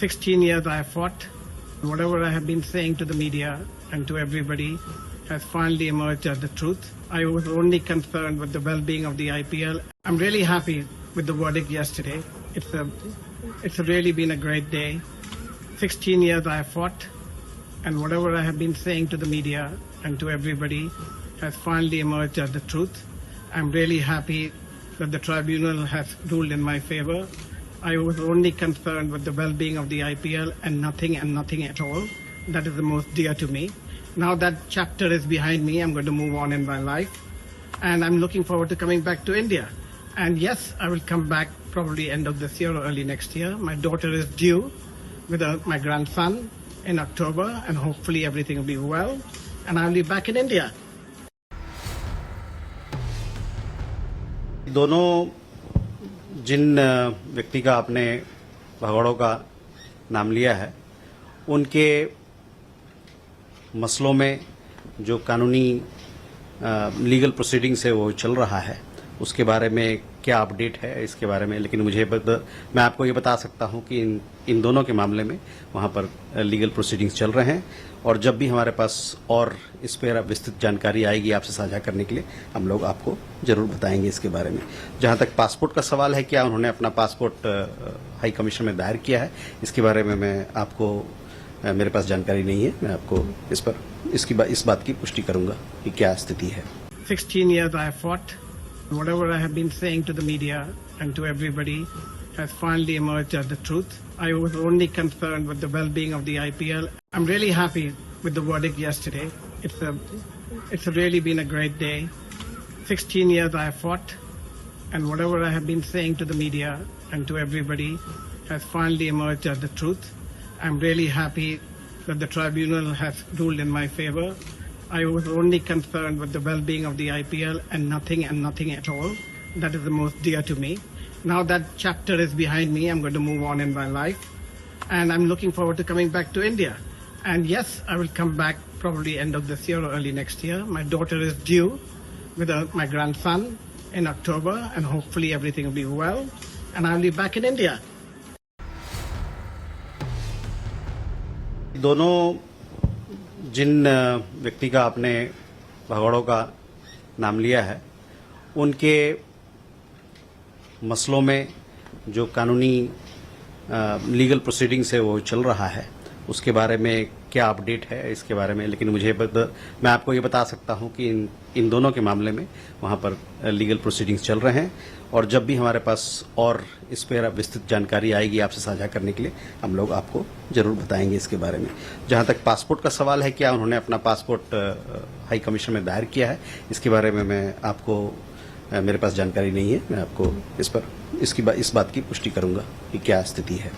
16 years I have fought. Whatever I have been saying to the media and to everybody has finally emerged as the truth. I was only concerned with the well-being of the IPL. I'm really happy with the verdict yesterday. It's really been a great day. 16 years I have fought, and whatever I have been saying to the media and to everybody has finally emerged as the truth. I'm really happy that the tribunal has ruled in my favor. I was only concerned with the well-being of the IPL and nothing at all. That is the most dear to me. Now that chapter is behind me, I'm going to move on in my life. And I'm looking forward to coming back to India. And yes, I will come back probably end of this year or early next year. My daughter is due with my grandson in October, and hopefully everything will be well. And I'll be back in India. दोनों जिन व्यक्ति का आपने भगौड़ों का नाम लिया है, उनके मसलों में जो कानूनी लीगल प्रोसीडिंग्स है वो चल रहा है, उसके बारे में क्या अपडेट है इसके बारे में। लेकिन मैं आपको ये बता सकता हूं कि इन दोनों के मामले में वहां पर लीगल प्रोसीडिंग्स चल रहे हैं, और जब भी हमारे पास और इस पर विस्तृत जानकारी आएगी आपसे साझा करने के लिए, हम लोग आपको जरूर बताएंगे इसके बारे में। जहां तक पासपोर्ट का सवाल है, क्या उन्होंने अपना पासपोर्ट हाई कमीशन में दायर किया है, इसके बारे में मैं आपको मेरे पास जानकारी नहीं है। मैं आपको इस बात की पुष्टि करूंगा कि क्या स्थिति है। 16 years I have fought. Whatever I have been saying to the media and to everybody has finally emerged as the truth. I was only concerned with the well-being of the IPL. I'm really happy with the verdict yesterday. It's really been a great day. 16 years I have fought, and whatever I have been saying to the media and to everybody has finally emerged as the truth. I'm really happy that the tribunal has ruled in my favor. I was only concerned with the well-being of the IPL and nothing at all. That is the most dear to me. Now that chapter is behind me, I'm going to move on in my life. And I'm looking forward to coming back to India. And yes, I will come back probably end of this year or early next year. My daughter is due with my grandson in October, and hopefully everything will be well. And I'll be back in India. दोनों जिन व्यक्ति का आपने भगौड़ों का नाम लिया है, उनके मसलों में जो कानूनी लीगल प्रोसीडिंग्स है वो चल रहा है, उसके बारे में क्या अपडेट है इसके बारे में। लेकिन मैं आपको ये बता सकता हूं कि इन दोनों के मामले में वहां पर लीगल प्रोसीडिंग्स चल रहे हैं, और जब भी हमारे पास और इस पर विस्तृत जानकारी आएगी आपसे साझा करने के लिए, हम लोग आपको जरूर बताएंगे इसके बारे में। जहां तक पासपोर्ट का सवाल है, क्या उन्होंने अपना पासपोर्ट हाई कमीशन में दायर किया है, इसके बारे में मैं आपको मेरे पास जानकारी नहीं है। मैं आपको इस बात की पुष्टि करूंगा कि क्या स्थिति है।